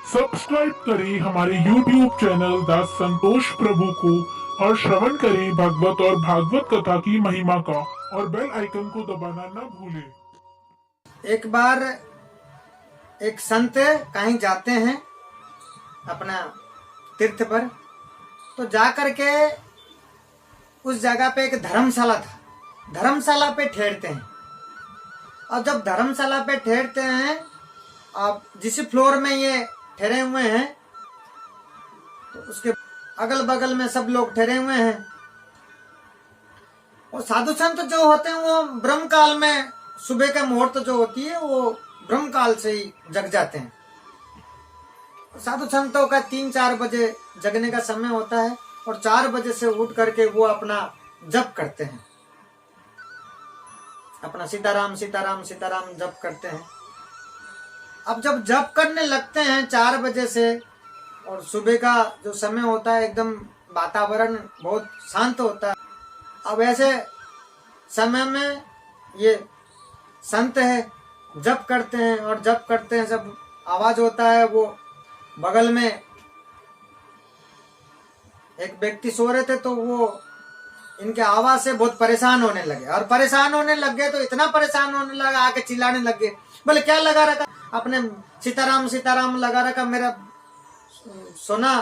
Subscribe करें हमारे YouTube channel दास संतोष प्रभु को और श्रवण करें भागवत और भागवत कथा की महिमा का और बेल आइकन को दबाना न भूलें। एक बार एक संत कहीं जाते हैं अपना तीर्थ पर, तो जाकर के उस जगह पे एक धर्मशाला था। धर्मशाला पे ठहरते हैं और जब धर्मशाला पे ठहरते हैं, अब जिस फ्लोर में ये ठहरे हुए हैं तो उसके अगल बगल में सब लोग ठहरे हुए हैं। और साधु संत जो होते हैं वो ब्रह्म काल में, सुबह का मुहूर्त जो होती है वो ब्रह्म काल से ही जग जाते हैं। साधु संतों का 3-4 बजे जगने का समय होता है और 4 बजे से उठ करके वो अपना जप करते हैं, अपना सीताराम सीताराम सीताराम जप करते हैं। अब जब जप करने लगते हैं 4 बजे से, और सुबह का जो समय होता है एकदम वातावरण बहुत शांत होता है। अब ऐसे समय में ये संत है, जप करते हैं और जप करते हैं, जब आवाज होता है वो बगल में एक व्यक्ति सो रहे थे तो वो इनके आवाज से बहुत परेशान होने लगे। और परेशान होने लग गए तो इतना परेशान होने लगा, आके चिल्लाने लग गए, बोले क्या लगा रखा अपने, सीताराम सीताराम लगा रखा, मेरा सोना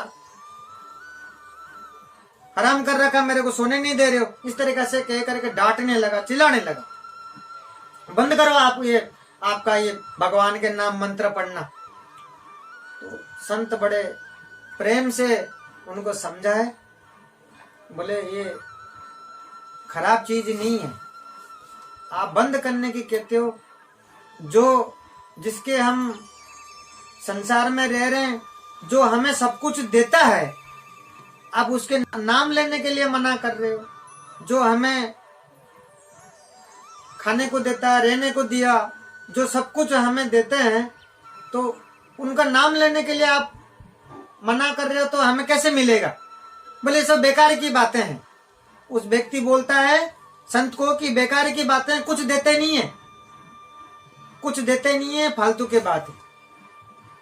हराम कर रखा, मेरे को सोने नहीं दे रहे हो। इस तरीके से कह करके डांटने लगा, चिल्लाने लगा, बंद करो आप ये आपका ये भगवान के नाम मंत्र पढ़ना। तो संत बड़े प्रेम से उनको समझाए, बोले ये खराब चीज नहीं है, आप बंद करने की कहते हो। जो जिसके हम संसार में रह रहे हैं, जो हमें सब कुछ देता है, आप उसके नाम लेने के लिए मना कर रहे हो। जो हमें खाने को देता है, रहने को दिया, जो सब कुछ हमें देते हैं, तो उनका नाम लेने के लिए आप मना कर रहे हो, तो हमें कैसे मिलेगा। बोले सब बेकार की बातें हैं। उस व्यक्ति बोलता है संत को कि बेकार की बातें, कुछ देते नहीं है, कुछ देते नहीं है, फालतू के बात है।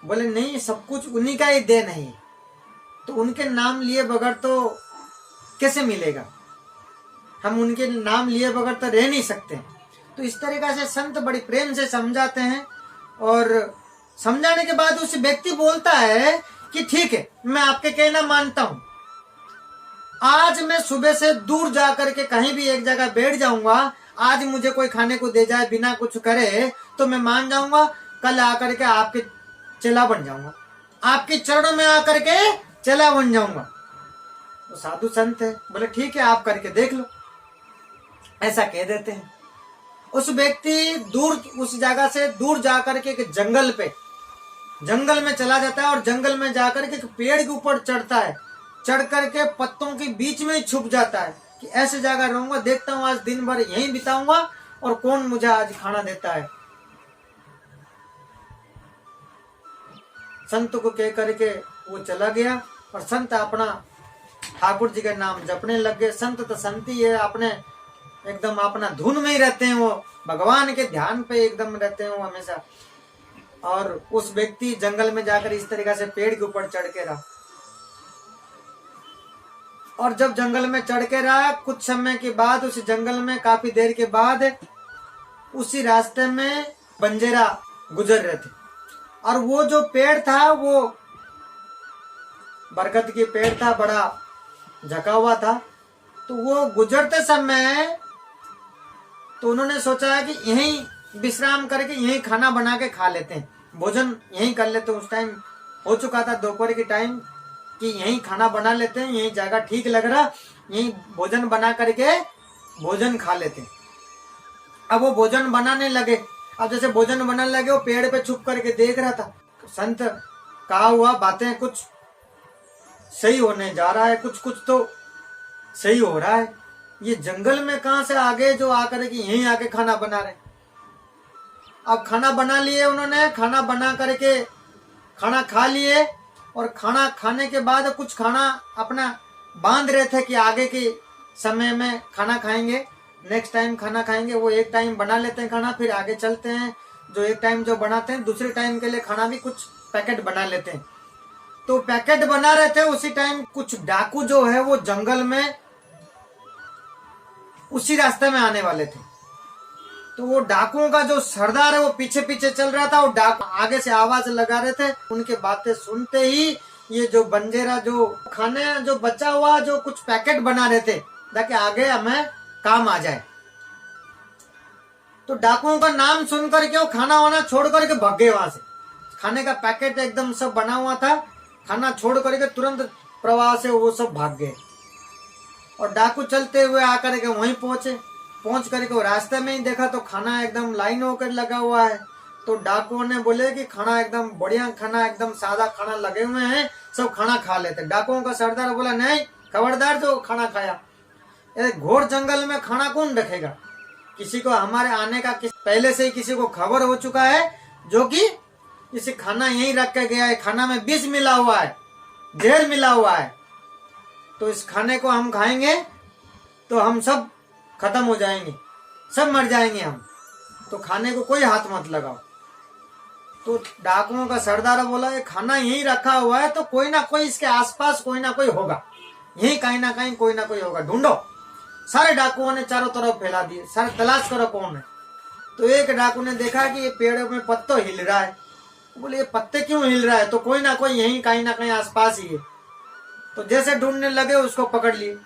बोले नहीं, सब कुछ उन्हीं का ही देन है, तो उनके नाम लिए बगैर तो कैसे मिलेगा, हम उनके नाम लिए बगैर तो रह नहीं सकते। तो इस तरीके से संत बड़ी प्रेम से समझाते हैं और समझाने के बाद उस व्यक्ति बोलता है कि ठीक है, मैं आपके कहना मानता हूं, आज मैं सुबह से दूर जाकर के कहीं भी एक जगह बैठ जाऊंगा, आज मुझे कोई खाने को दे जाए बिना कुछ करे तो मैं मान जाऊंगा, कल आकर के आपके चेला बन जाऊंगा, आपके चरणों में आकर के चेला बन जाऊंगा। तो साधु संत है, बोले ठीक है आप करके देख लो, ऐसा कह देते हैं। उस व्यक्ति दूर, उस जगह से दूर जाकर के एक जंगल में चला जाता है और जंगल में जाकर के एक पेड़ के ऊपर चढ़ता है, चढ़ करके पत्तों के बीच में ही छुप जाता है कि ऐसे जगह रहूंगा, देखता हूं आज दिन भर यहीं बिताऊंगा और कौन मुझे आज खाना देता है। संत को कह करके वो चला गया और संत अपना ठाकुर जी का नाम जपने लग गए। संत तो संत ही है, अपने एकदम अपना धुन में ही रहते हैं, वो भगवान के ध्यान पे एकदम रहते हैं वो हमेशा। और उस व्यक्ति जंगल में जाकर इस तरीके से पेड़ के ऊपर चढ़ के रहा, और जब जंगल में चढ़ के रहा कुछ समय के बाद, उस जंगल में काफी देर के बाद उसी रास्ते में बंजेरा गुजर रहे थे। और वो जो पेड़ था वो बरगद के पेड़ था, बड़ा झका हुआ था। तो वो गुजरते समय तो उन्होंने सोचा कि यहीं विश्राम करके यहीं खाना बना के खा लेते हैं, भोजन यहीं कर लेते हैं। उस टाइम हो चुका था दोपहर के टाइम कि यहीं खाना बना लेते हैं, यहीं जगह ठीक लग रहा, यहीं भोजन बना करके भोजन खा लेते हैं। अब वो भोजन बनाने लगे। अब जैसे भोजन बनाने लगे, वो पेड़ पे छुप करके देख रहा था। संत कहा हुआ बातें कुछ सही होने जा रहा है, कुछ तो सही हो रहा है। ये जंगल में कहां से आगे जो आकर के यहीं आके खाना बना रहे। अब खाना बना लिए उन्होंने, खाना बना करके खाना खा लिए, और खाना खाने के बाद कुछ खाना अपना बांध रहे थे कि आगे के समय में खाना खाएंगे, नेक्स्ट टाइम खाना खाएंगे। वो एक टाइम बना लेते हैं खाना, फिर आगे चलते हैं। जो एक टाइम जो बनाते हैं दूसरे टाइम के लिए खाना भी कुछ पैकेट बना लेते हैं। तो पैकेट बना रहे थे, उसी टाइम कुछ डाकू जो है वो जंगल में उसी रास्ते में आने वाले थे। तो वो डाकुओं का जो सरदार है वो पीछे पीछे चल रहा था और डाकू आगे से आवाज लगा रहे थे। उनके बातें सुनते ही ये जो बंजेरा जो खाने जो बचा हुआ जो कुछ पैकेट बना रहे थे ताकि आगे हमें काम आ जाए। तो डाकुओं का नाम सुन करके वो खाना वाना छोड़ करके भाग गए वहां से। खाने का पैकेट एकदम सब बना हुआ था, खाना छोड़ करके तुरंत प्रवाह से वो सब भाग गए। और डाकू चलते हुए आकर के वहीं पहुंच करके वो रास्ते में ही देखा तो खाना एकदम लाइन होकर लगा हुआ है। तो डाकुओं ने बोले कि खाना एकदम बढ़िया, खाना एकदम सादा खाना लगे हुए हैं, सब खाना खा लेते। डाकुओं का सरदार बोला नहीं, खबरदार जो खाना खाया, घोर जंगल में खाना कौन रखेगा। किसी को हमारे आने का पहले से ही किसी को खबर हो चुका है जो कि इसे खाना यहीं रख के गया है, खाना में विष मिला हुआ है, जहर मिला हुआ है। तो इस खाने को हम खाएंगे तो हम सब खत्म हो जाएंगे, सब मर जाएंगे हम। तो खाने को कोई हाथ मत लगाओ। तो डाकुओं का सरदार बोला ये खाना यहीं रखा हुआ है तो कोई ना कोई इसके आसपास कोई ना कोई होगा, यहीं कहीं ना कहीं कोई ना कोई होगा, ढूंढो। सारे डाकुओं ने चारों तरफ फैला दिए, सारे तलाश करो कौन है। तो एक डाकू ने देखा कि ये पेड़ में पत्ता हिल रहा है। बोले ये पत्ते क्यों हिल रहा है, तो कोई ना कोई यहीं कहीं ना कहीं आसपास ही है। तो जैसे ढूंढने लगे उसको पकड़ लिए,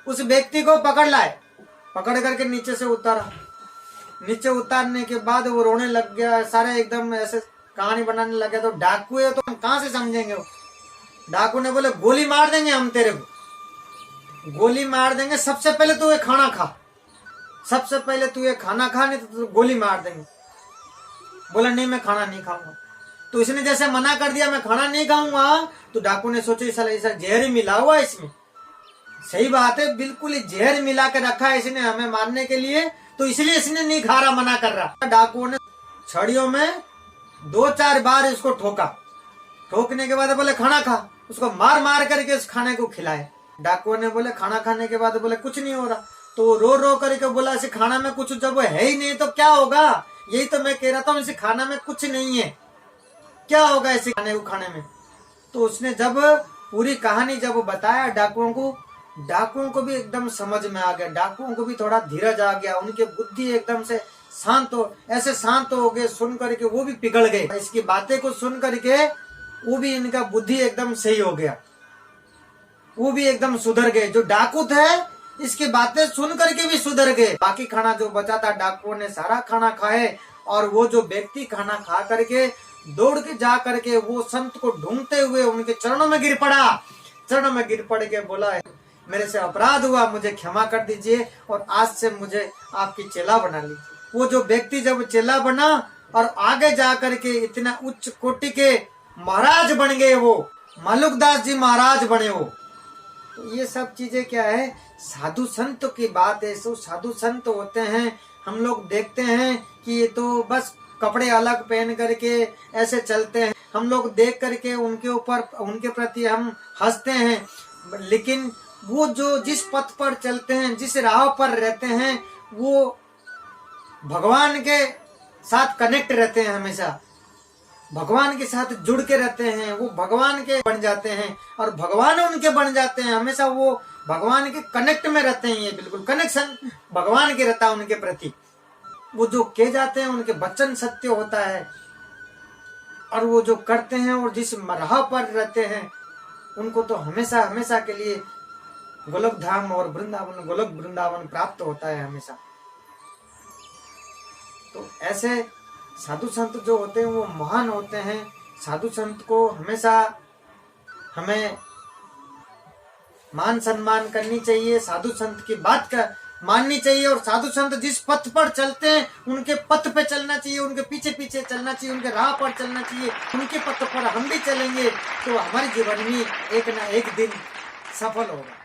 उस व्यक्ति को पकड़ लाए, पकड़ करके नीचे से उतारा। नीचे उतारने के बाद वो रोने लग गया, सारे एकदम ऐसे कहानी बनाने लगे। तो डाकू है तो हम कहां से समझेंगे। डाकू ने बोले गोली मार देंगे हम तेरे को, गोली मार देंगे। सबसे पहले तू ये खाना खा, सबसे पहले तू ये खाना खा, नहीं तो गोली मार देंगे। बोला नहीं मैं खाना नहीं खाऊंगा। तो इसने जैसे मना कर दिया मैं खाना नहीं खाऊंगा, तो डाकू ने सोचा ऐसा जहर ही मिला हुआ इसमें। सही बात है, बिल्कुल ही जहर मिला के रखा है इसने हमें मारने के लिए, तो इसलिए इसने नहीं खा रहा, मना कर रहा। डाकुओं ने छड़ियों में 2-4 बार इसको ठोका। ठोकने के बाद बोले खाना खा, उसको मार मार करके उस खाने को खिलाए। डाकुओं ने बोले खाना खाने के बाद बोले कुछ नहीं हो रहा। तो रो रो करके बोला इसे खाना में कुछ जब है ही नहीं तो क्या होगा, यही तो मैं कह रहा था, इसे खाना में कुछ नहीं है, क्या होगा ऐसे खाने को खाने में। तो उसने जब पूरी कहानी जब बताया डाकुओं को भी एकदम समझ में आ गया, डाकुओं को भी थोड़ा धीरज आ गया, उनकी बुद्धि एकदम से ऐसे शांत हो गए। सुन करके वो भी पिघल गए, इसकी बातें को सुन करके वो भी इनका बुद्धि एकदम सही हो गया, वो भी एकदम सुधर गए। जो डाकू थे इसकी बातें सुन करके भी सुधर गए। बाकी खाना जो बचा था डाकुओं ने सारा खाना खाए, और वो जो व्यक्ति खाना खा करके दौड़ के जा करके वो संत को ढूंढते हुए उनके चरणों में गिर पड़ा। चरणों में गिर पड़ के बोला मेरे से अपराध हुआ, मुझे क्षमा कर दीजिए और आज से मुझे आपकी चेला बना लीजिए। वो जो व्यक्ति जब चेला बना और आगे जा करके इतना उच्च कोटि के महाराज बन गए, वो मालुकदास जी महाराज बने वो। तो ये सब चीजें क्या है, साधु संत की बात है। सो साधु संत होते हैं, हम लोग देखते हैं कि ये तो बस कपड़े अलग पहन करके ऐसे चलते हैं, हम लोग देख करके उनके ऊपर उनके प्रति हम हंसते हैं, लेकिन वो जो जिस पथ पर चलते हैं, जिस राह पर रहते हैं, वो भगवान के साथ कनेक्ट रहते हैं, हमेशा भगवान के साथ जुड़ के रहते हैं, वो भगवान के बन जाते हैं और भगवान उनके बन जाते हैं। हमेशा वो भगवान के कनेक्ट में रहते हैं, ये बिल्कुल कनेक्शन भगवान के रहता है उनके प्रति। वो जो कह जाते हैं उनके वचन सत्य होता है, और वो जो करते हैं और जिस राह पर रहते हैं उनको तो हमेशा हमेशा के लिए गोलोक धाम और गोलोक वृंदावन प्राप्त होता है हमेशा। तो ऐसे साधु संत जो होते हैं वो महान होते हैं। साधु संत को हमेशा हमें मान सम्मान करनी चाहिए, साधु संत की बात का माननी चाहिए, और साधु संत जिस पथ पर चलते हैं उनके पथ पे चलना चाहिए, उनके पीछे पीछे चलना चाहिए, उनके राह पर चलना चाहिए। उनके पथ पर हम भी चलेंगे तो हमारे जीवन में एक ना एक दिन सफल होगा।